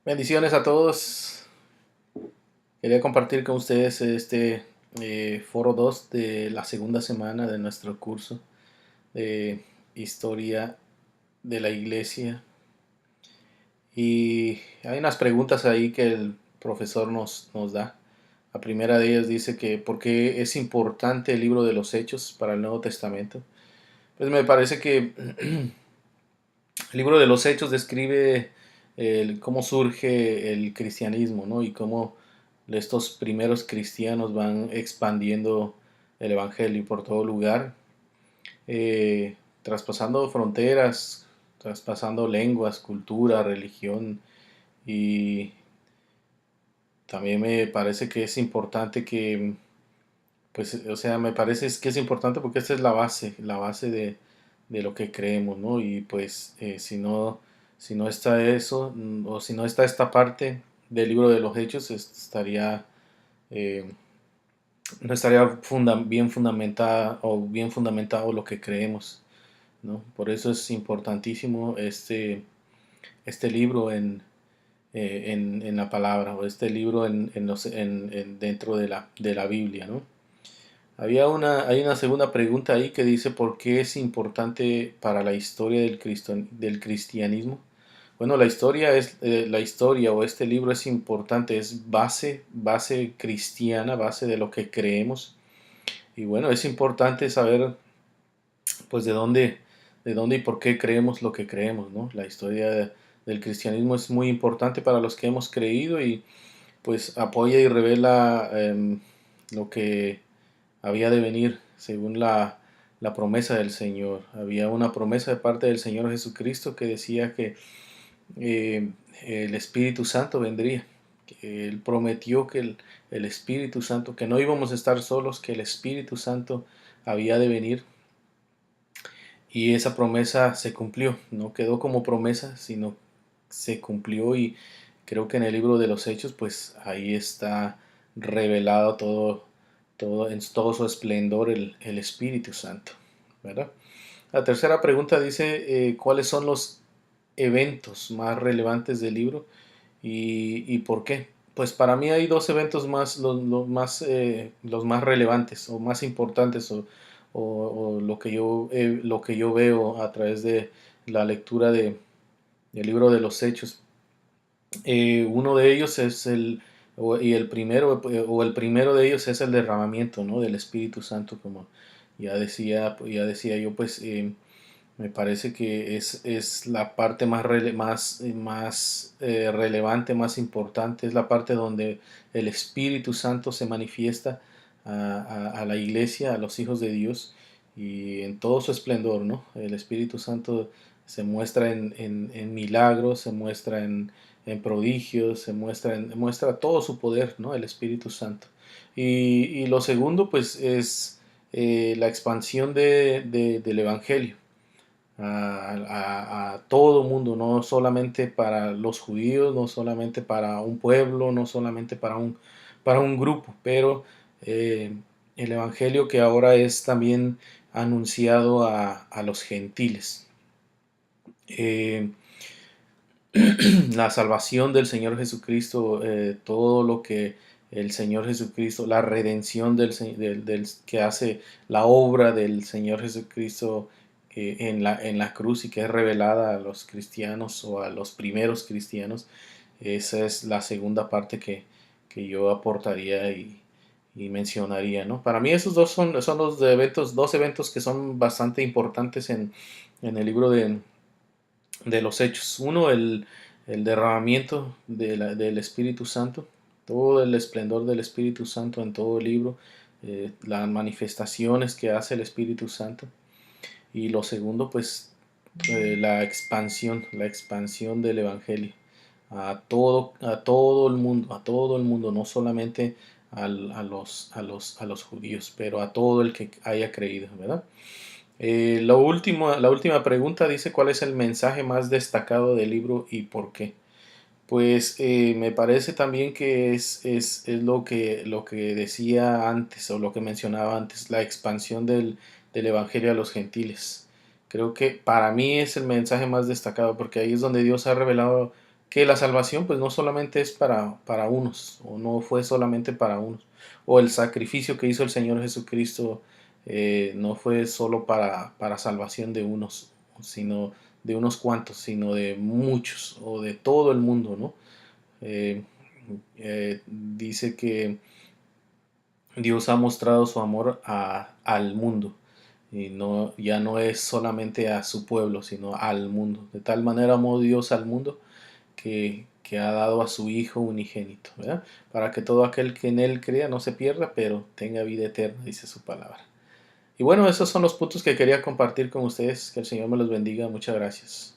Bendiciones a todos. Quería compartir con ustedes este foro 2 de la segunda semana de nuestro curso de historia de la iglesia. Y hay unas preguntas ahí que el profesor nos da. La primera de ellas dice que ¿por qué es importante el libro de los Hechos para el Nuevo Testamento? Pues me parece que el libro de los Hechos describe cómo surge el cristianismo, ¿no? Y cómo estos primeros cristianos van expandiendo el evangelio por todo lugar, traspasando fronteras, traspasando lenguas, cultura, religión. Y también me parece que es importante que, pues, o sea, me parece que es importante porque esta es la base de lo que creemos, ¿no? Y pues, si no está eso, o si no está esta parte del libro de los Hechos, estaría, eh, no estaría bien fundamentada o bien fundamentado lo que creemos, ¿no? Por eso es importantísimo este libro en la palabra, o este libro dentro de la Biblia, ¿no? Hay una segunda pregunta ahí que dice ¿por qué es importante para la historia del cristianismo? Bueno, la historia o este libro es importante, es base cristiana, base de lo que creemos. Y bueno, es importante saber pues de dónde y por qué creemos lo que creemos, ¿no? La historia del cristianismo es muy importante para los que hemos creído y pues apoya y revela lo que había de venir según la promesa del Señor. Había una promesa de parte del Señor Jesucristo que decía que eh, el Espíritu Santo vendría. Que Él prometió que el Espíritu Santo, que no íbamos a estar solos, que el Espíritu Santo había de venir. Y esa promesa se cumplió, no quedó como promesa, sino se cumplió y creo que en el libro de los Hechos, pues ahí está revelado en todo su esplendor el Espíritu Santo, ¿verdad? La tercera pregunta dice, ¿cuáles son los eventos más relevantes del libro y por qué? Pues para mí hay dos eventos más, los más relevantes o más importantes o lo que yo veo a través de la lectura del libro de los Hechos. Uno de ellos es o el primero de ellos es el derramamiento, ¿no? Del Espíritu Santo, como ya decía yo, pues me parece que es la parte más relevante, más importante, es la parte donde el Espíritu Santo se manifiesta a la iglesia, a los hijos de Dios, y en todo su esplendor, ¿no? El Espíritu Santo se muestra en milagros, se muestra en prodigios, muestra todo su poder, ¿no? El Espíritu Santo. Y lo segundo, pues, es la expansión del Evangelio a todo mundo, no solamente para los judíos, no solamente para un pueblo, no solamente para un grupo, pero eh, el Evangelio que ahora es también anunciado a los gentiles. Eh, la salvación del Señor Jesucristo, todo lo que el Señor Jesucristo, la redención que hace la obra del Señor Jesucristo en la cruz y que es revelada a los cristianos o a los primeros cristianos, esa es la segunda parte que yo aportaría y mencionaría, ¿no? Para mí esos son dos eventos que son bastante importantes en el libro de los hechos. Uno, el derramamiento del Espíritu Santo, todo el esplendor del Espíritu Santo en todo el libro, las manifestaciones que hace el Espíritu Santo. Y lo segundo, pues la expansión del Evangelio a todo el mundo, no solamente a los judíos, pero a todo el que haya creído, ¿verdad? La última pregunta dice cuál es el mensaje más destacado del libro y por qué. Pues me parece también que es lo que decía antes o lo que mencionaba antes, la expansión del Evangelio a los gentiles. Creo que para mí es el mensaje más destacado porque ahí es donde Dios ha revelado que la salvación pues no solamente es para unos, o no fue solamente para unos, o el sacrificio que hizo el Señor Jesucristo no fue solo para salvación de unos, sino de unos cuantos, sino de muchos, o de todo el mundo, ¿no? Eh, Dice que Dios ha mostrado su amor al mundo, y no, ya no es solamente a su pueblo, sino al mundo. De tal manera amó Dios al mundo que ha dado a su Hijo unigénito, ¿verdad? Para que todo aquel que en Él crea no se pierda, pero tenga vida eterna, dice su palabra. Y bueno, esos son los puntos que quería compartir con ustedes. Que el Señor me los bendiga. Muchas gracias.